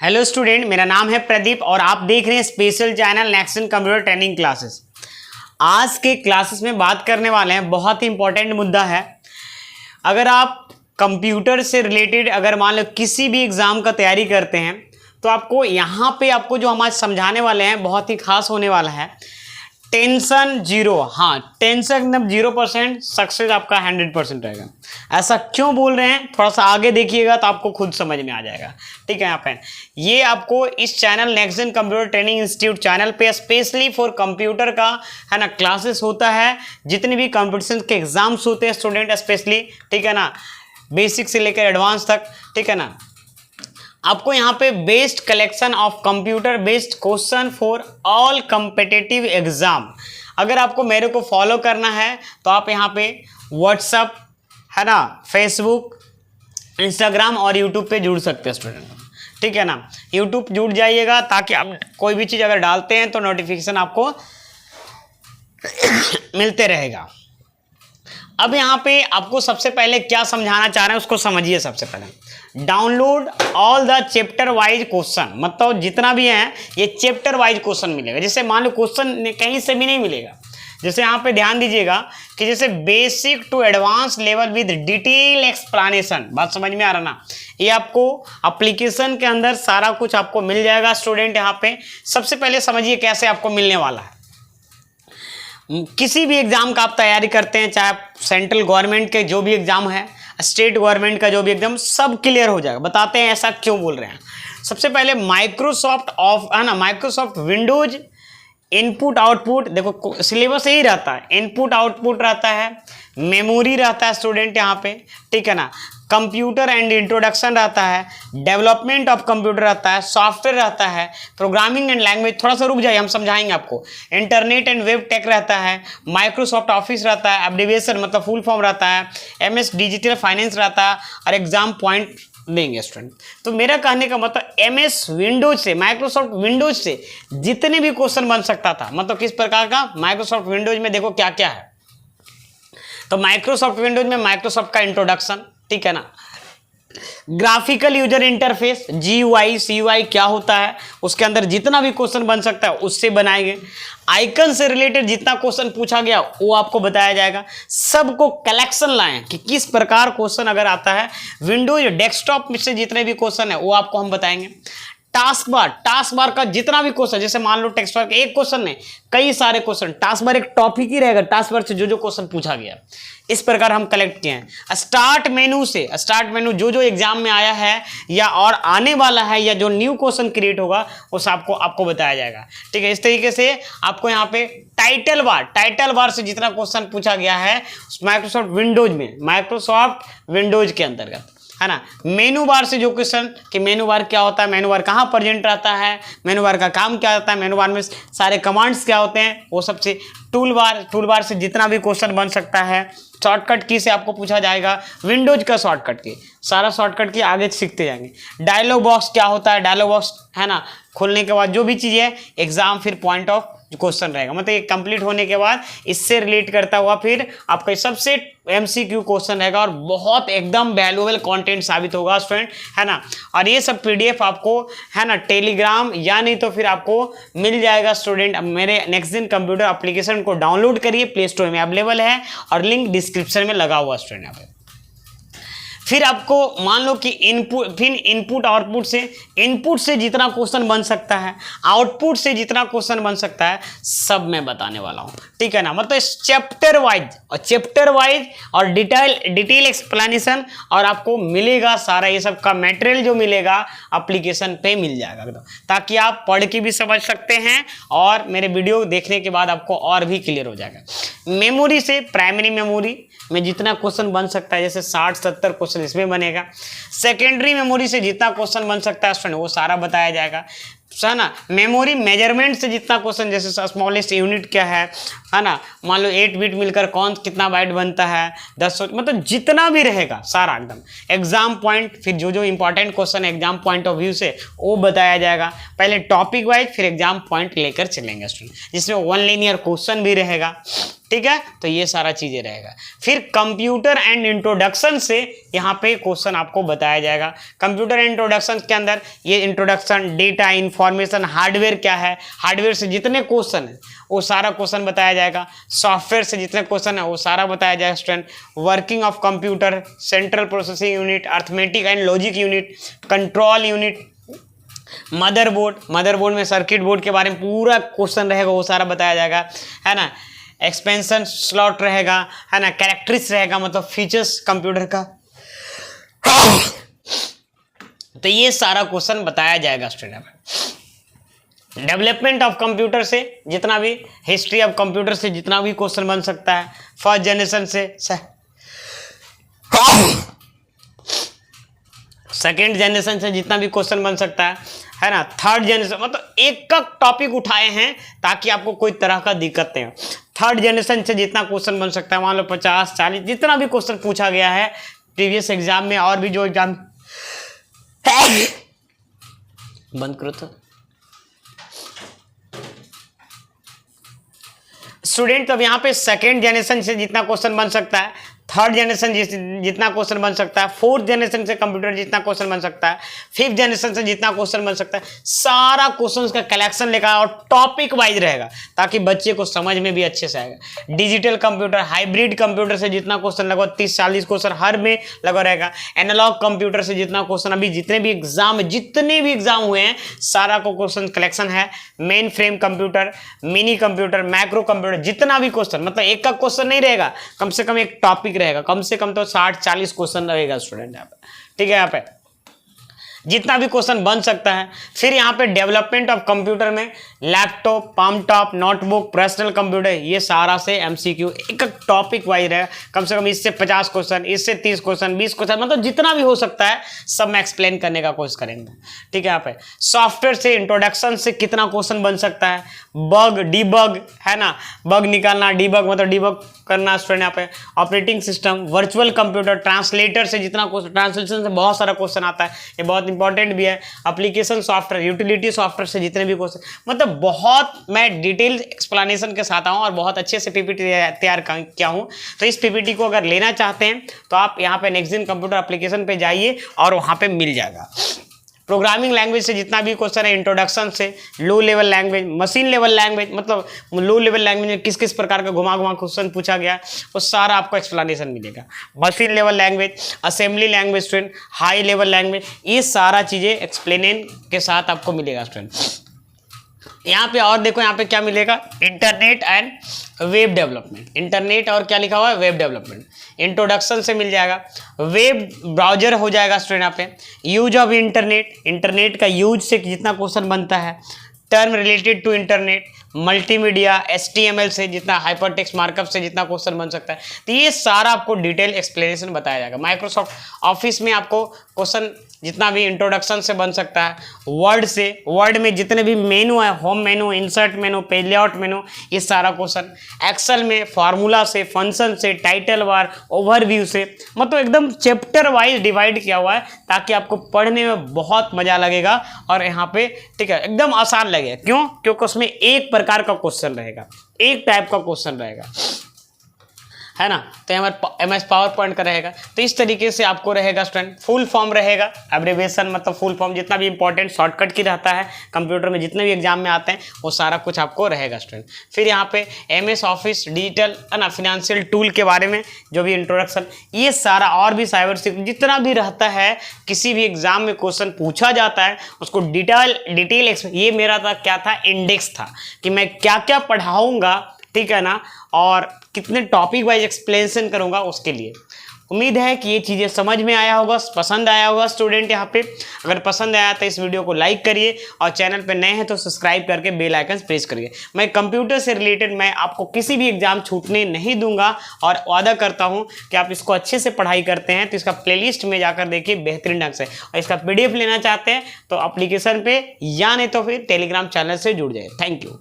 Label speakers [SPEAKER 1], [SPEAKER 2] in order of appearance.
[SPEAKER 1] Hello student, मेरा नाम है प्रदीप और आप देख रहे हैं special channel next computer training classes. आज के क्लासेस में बात करने वाले हैं, बहुत ही इंपॉर्टेंट मुद्दा है। अगर आप कंप्यूटर से रिलेटेड अगर मान लो किसी भी एग्ज़ाम का तैयारी करते हैं तो आपको यहाँ पे आपको जो हम आज समझाने वाले हैं बहुत ही खास होने वाला है। टेंशन जीरो, हाँ टेंशन एकदम 0%, सक्सेस आपका 100% रहेगा। ऐसा क्यों बोल रहे हैं, थोड़ा सा आगे देखिएगा तो आपको खुद समझ में आ जाएगा। ठीक है, यहाँ पे ये आपको इस channel next computer training institute channel पे स्पेशली फॉर कंप्यूटर का है ना क्लासेस होता है। जितने भी कंपटीशन के एग्जाम्स होते हैं स्टूडेंट स्पेशली, ठीक है ना, बेसिक से लेकर एडवांस तक, ठीक है ना, आपको यहाँ पे based collection of computer based question for all competitive exam. अगर आपको मेरे को फॉलो करना है तो आप यहाँ पे व्हाट्सअप है ना, फेसबुक, इंस्टाग्राम और यूट्यूब पे जुड़ सकते हैं स्टूडेंट। ठीक है ना, यूट्यूब जुड़ जाइएगा ताकि आप कोई भी चीज़ अगर डालते हैं तो नोटिफिकेशन आपको मिलते रहेगा। अब यहाँ पे आपको सबसे पहले क्या समझाना चाह रहे हैं उसको समझिए। सबसे पहले download all the chapter wise question, मतलब जितना भी है ये चैप्टर वाइज क्वेश्चन मिलेगा। जैसे मान लो क्वेश्चन कहीं से भी नहीं मिलेगा, जैसे यहाँ पे ध्यान दीजिएगा कि जैसे basic to advance level with detail explanation, बात समझ में आ रहा ना, ये आपको एप्लीकेशन के अंदर सारा कुछ आपको मिल जाएगा स्टूडेंट। यहाँ पे सबसे पहले समझिए कैसे आपको मिलने वाला है। किसी भी एग्जाम का आप तैयारी करते हैं, चाहे सेंट्रल गवर्नमेंट के जो भी एग्जाम है, स्टेट गवर्नमेंट का जो भी एग्जाम, सब क्लियर हो जाएगा। बताते हैं ऐसा क्यों बोल रहे हैं। सबसे पहले माइक्रोसॉफ्ट ऑफ है ना, माइक्रोसॉफ्ट विंडोज इनपुट आउटपुट, देखो सिलेबस यही रहता है, इनपुट आउटपुट रहता है, मेमोरी रहता है स्टूडेंट यहाँ पे, ठीक है ना, कंप्यूटर एंड इंट्रोडक्शन रहता है, डेवलपमेंट ऑफ कंप्यूटर रहता है, सॉफ्टवेयर रहता है, प्रोग्रामिंग एंड लैंग्वेज, थोड़ा सा रुक जाइए हम समझाएंगे आपको, इंटरनेट एंड वेब टेक रहता है, माइक्रोसॉफ्ट ऑफिस रहता है, एब्रिविएशन मतलब फुल फॉर्म रहता है, MS डिजिटल फाइनेंस रहता है और एग्जाम पॉइंट देंगे स्टूडेंट। तो मेरा कहने का मतलब MS विंडोज से, माइक्रोसॉफ्ट विंडोज से जितने भी क्वेश्चन बन सकता था, मतलब किस प्रकार का, माइक्रोसॉफ्ट विंडोज में देखो क्या क्या है। तो माइक्रोसॉफ्ट विंडोज में माइक्रोसॉफ्ट का इंट्रोडक्शन, ठीक है ना, graphical user interface GUI CUI क्या होता है, उसके अंदर जितना भी क्वेश्चन बन सकता है उससे बनाएंगे। आइकन से रिलेटेड जितना क्वेश्चन पूछा गया वो आपको बताया जाएगा। सबको कलेक्शन लाएं कि किस प्रकार क्वेश्चन अगर आता है विंडोज डेस्कटॉप में से जितने भी क्वेश्चन है वो आपको हम बताएंगे। टास्क बार का जितना भी क्वेश्चन, जैसे मान लो टेक्स्ट बार का एक क्वेश्चन नहीं, कई सारे क्वेश्चन, टास्क बार एक टॉपिक ही रहेगा, टास्क बार से जो जो क्वेश्चन पूछा गया इस प्रकार हम कलेक्ट किए हैं। स्टार्ट मेनू से, स्टार्ट मेनू जो जो एग्जाम में आया है या और आने वाला है या जो न्यू क्वेश्चन क्रिएट होगा उस आपको बताया जाएगा। ठीक है, इस तरीके से आपको यहाँ पे टाइटल बार से जितना क्वेश्चन पूछा गया है माइक्रोसॉफ्ट विंडोज में, माइक्रोसॉफ्ट विंडोज के अंतर्गत, है ना। मेनू बार से जो क्वेश्चन कि मेनू बार क्या होता है, मेनू बार कहाँ प्रेजेंट रहता है, मेनू बार का काम क्या होता है, मेनू बार में सारे कमांड्स क्या होते हैं, वो सबसे टूल बार से जितना भी क्वेश्चन बन सकता है। शॉर्टकट की से आपको पूछा जाएगा, विंडोज का शॉर्टकट की, सारा शॉर्टकट की आगे सीखते जाएंगे। डायलॉग बॉक्स क्या होता है, डायलॉग बॉक्स है ना, खोलने के बाद जो भी चीज़ है एग्जाम फिर पॉइंट ऑफ क्वेश्चन रहेगा, मतलब ये कंप्लीट होने के बाद इससे रिलेट करता हुआ फिर आपका सबसे MCQ क्वेश्चन रहेगा और बहुत एकदम वैल्यूएबल कंटेंट साबित होगा स्टूडेंट, है ना। और ये सब PDF आपको है ना टेलीग्राम या नहीं तो फिर आपको मिल जाएगा स्टूडेंट। मेरे नेक्स्ट दिन कंप्यूटर एप्लीकेशन को डाउनलोड करिए, प्ले स्टोर में अवेलेबल है और लिंक डिस्क्रिप्शन में लगा हुआ स्टूडेंट यहाँ पे। फिर आपको मान लो कि इनपुट आउटपुट से, इनपुट से जितना क्वेश्चन बन सकता है, आउटपुट से जितना क्वेश्चन बन सकता है, सब मैं बताने वाला हूँ। ठीक है ना, मतलब चैप्टर वाइज और डिटेल एक्सप्लेनेशन, और आपको मिलेगा सारा ये सब का मटेरियल जो मिलेगा एप्लीकेशन पे मिल जाएगा एकदम, ताकि आप पढ़ के भी समझ सकते हैं और मेरे वीडियो देखने के बाद आपको और भी क्लियर हो जाएगा। मेमोरी से, प्राइमरी मेमोरी में जितना क्वेश्चन बन सकता है, जैसे 60-70 क्वेश्चन इसमें बनेगा। सेकेंडरी मेमोरी से जितना क्वेश्चन बन सकता है स्टूडेंट वो सारा बताया जाएगा। है ना। मेमोरी मेजरमेंट से जितना क्वेश्चन, जैसे स्मॉलेस्ट यूनिट क्या है ना, मान लो 8 बिट मिलकर कौन कितना बाइट बनता है, 10, मतलब जितना भी रहेगा सारा एकदम एग्जाम पॉइंट, फिर जो जो इंपॉर्टेंट क्वेश्चन है एग्जाम पॉइंट ऑफ व्यू से वो बताया जाएगा। पहले टॉपिक वाइज फिर एग्जाम पॉइंट लेकर चलेंगे स्टूडेंट, जिसमें 1 लीनियर क्वेश्चन भी रहेगा, ठीक है। तो ये सारा चीजें रहेगा। फिर कंप्यूटर एंड इंट्रोडक्शन से यहाँ पे क्वेश्चन आपको बताया जाएगा। कंप्यूटर एंड इंट्रोडक्शन के अंदर ये इंट्रोडक्शन, डेटा, इंफॉर्मेशन, हार्डवेयर क्या है, हार्डवेयर से जितने क्वेश्चन है वो सारा क्वेश्चन बताया जाएगा। सॉफ्टवेयर से जितने क्वेश्चन है वो सारा बताया जाएगा student. Working of computer, central processing unit, arithmetic and logic unit, control unit, motherboard में सर्किट बोर्ड के बारे में पूरा क्वेश्चन रहेगा, वो सारा बताया जाएगा, है ना। एक्सपेंशन स्लॉट रहेगा, है ना। कैरेक्टरिस्टिक्स रहेगा, मतलब फीचर्स कंप्यूटर का। तो ये सारा क्वेश्चन बताया जाएगा स्टूडेंट। डेवलपमेंट ऑफ कंप्यूटर से जितना भी, हिस्ट्री ऑफ कंप्यूटर से जितना भी क्वेश्चन बन सकता है, फर्स्ट जनरेशन से सेकेंड जनरेशन से जितना भी क्वेश्चन बन सकता है ना। थर्ड जनरेशन, मतलब एक का टॉपिक उठाए हैं ताकि आपको कोई तरह का दिक्कत नहीं हो। थर्ड जनरेशन से जितना क्वेश्चन बन सकता है, मान लो 50, 40 जितना भी क्वेश्चन पूछा गया है प्रीवियस एग्जाम में, और भी जो एग्जाम बंद करो तो स्टूडेंट। अब यहाँ पे सेकेंड जनरेशन से जितना क्वेश्चन बन सकता है, थर्ड जनरेशन जितना क्वेश्चन बन सकता है, फोर्थ जनरेशन से कंप्यूटर जितना क्वेश्चन बन सकता है, फिफ्थ जनरेशन से जितना क्वेश्चन बन सकता है, सारा क्वेश्चन का कलेक्शन लेगा और टॉपिक वाइज रहेगा ताकि बच्चे को समझ में भी अच्छे से आएगा। डिजिटल कंप्यूटर, हाइब्रिड कंप्यूटर से जितना क्वेश्चन लगभग 30-40 क्वेश्चन हर में लगा रहेगा। एनालॉग कंप्यूटर से जितना क्वेश्चन, अभी जितने भी एग्जाम हुए हैं सारा को क्वेश्चन कलेक्शन है। Main frame computer, mini computer, macro computer, जितना भी क्वेश्चन, मतलब एक का क्वेश्चन नहीं रहेगा, कम से कम एक टॉपिक रहेगा, कम से कम तो 60-40 क्वेश्चन रहेगा स्टूडेंट यहाँ पे, ठीक है। यहाँ पे जितना भी क्वेश्चन बन सकता है। फिर यहाँ पे डेवलपमेंट ऑफ कंप्यूटर में laptop, palm top, notebook, personal computer, ये सारा से एमसीक्यू एक टॉपिक वाइज है। कम से कम इससे 50 क्वेश्चन, इससे 30 क्वेश्चन, 20 क्वेश्चन, मतलब जितना भी हो सकता है सब में एक्सप्लेन करने का कोशिश करेंगे, ठीक है। यहाँ पे सॉफ्टवेयर से, इंट्रोडक्शन से कितना क्वेश्चन बन सकता है, बग, डीबग, है ना, बग निकालना, डीबग मतलब डीबग करना स्टूडेंट। यहाँ पे operating system, virtual computer, translator से जितना क्वेश्चन, ट्रांसलेशन से बहुत सारा क्वेश्चन आता है, ये बहुत इंपॉर्टेंट भी है। एप्लीकेशन सॉफ्टवेयर, यूटिलिटी सॉफ्टवेयर से जितने भी क्वेश्चन, मतलब बहुत मैं डिटेल एक्सप्लेनेशन के साथ आऊँ और बहुत अच्छे से पीपीटी तैयार किया हूँ। तो इस पीपीटी को अगर लेना चाहते हैं तो आप यहाँ पे नेक्स्ट कंप्यूटर एप्लीकेशन पे जाइए और वहाँ पे मिल जाएगा। प्रोग्रामिंग लैंग्वेज से जितना भी क्वेश्चन है, इंट्रोडक्शन से low level language, machine level language, मतलब लो लेवल लैंग्वेज में किस किस प्रकार का घुमा क्वेश्चन पूछा गया वो सारा आपको एक्सप्लेनेशन मिलेगा। Machine level language, assembly language student, high level language, ये सारा चीज़ें एक्सप्लेन के साथ आपको मिलेगा स्टूडेंट। यहाँ पे और देखो, यहाँ पे क्या मिलेगा, internet and web development, internet और क्या लिखा हुआ है, वेब डेवलपमेंट, इंट्रोडक्शन से मिल जाएगा। वेब ब्राउजर हो जाएगा स्टूडेंट। यहाँ पे यूज ऑफ इंटरनेट, इंटरनेट का यूज से जितना क्वेश्चन बनता है, term related to internet, multimedia, HTML से जितना, हाइपरटेक्स्ट मार्कअप से जितना क्वेश्चन बन सकता है, तो ये सारा आपको डिटेल एक्सप्लेनेशन बताया जाएगा। माइक्रोसॉफ्ट ऑफिस में आपको क्वेश्चन जितना भी इंट्रोडक्शन से बन सकता है, वर्ड से, वर्ड में जितने भी मेनू है, होम मेनू, इंसर्ट मेनू, पेज लेआउट मेनू, ये सारा क्वेश्चन, एक्सेल में फार्मूला से, फंक्शन से, टाइटल वार, ओवरव्यू से, मतलब एकदम चैप्टर वाइज डिवाइड किया हुआ है ताकि आपको पढ़ने में बहुत मजा लगेगा और यहाँ पे ठीक है एकदम आसान लगेगा। क्यों? क्योंकि उसमें एक प्रकार का क्वेश्चन रहेगा, एक टाइप का क्वेश्चन रहेगा, है ना। तो हमारे MS पावर पॉइंट का रहेगा। तो इस तरीके से आपको रहेगा स्टूडेंट, फुल फॉर्म रहेगा, एब्रिविएशन मतलब फुल फॉर्म, जितना भी इंपॉर्टेंट शॉर्टकट की रहता है कंप्यूटर में, जितने भी एग्जाम में आते हैं वो सारा कुछ आपको रहेगा स्टूडेंट। फिर यहाँ पे MS ऑफिस, डिजिटल, है ना, फिनेंशियल टूल के बारे में जो भी इंट्रोडक्शन, ये सारा, और भी साइबर सिक्योरिटी जितना भी रहता है, किसी भी एग्जाम में क्वेश्चन पूछा जाता है उसको डिटेल ये मेरा था क्या था, इंडेक्स था कि मैं क्या क्या पढ़ाऊँगा, ठीक है ना, और कितने टॉपिक वाइज एक्सप्लेनेशन करूंगा उसके लिए। उम्मीद है कि ये चीज़ें समझ में आया होगा, पसंद आया होगा स्टूडेंट। यहाँ पे अगर पसंद आया तो इस वीडियो को लाइक करिए और चैनल पे नए हैं तो सब्सक्राइब करके बेल आइकन प्रेस करिए। मैं कंप्यूटर से रिलेटेड मैं आपको किसी भी एग्जाम छूटने नहीं दूंगा और वादा करता हूँ कि आप इसको अच्छे से पढ़ाई करते हैं तो इसका प्लेलिस्ट में जाकर देखिए बेहतरीन ढंग से, और इसका PDF लेना चाहते हैं तो एप्लीकेशन पे या नहीं तो फिर टेलीग्राम चैनल से जुड़ जाए। Thank you.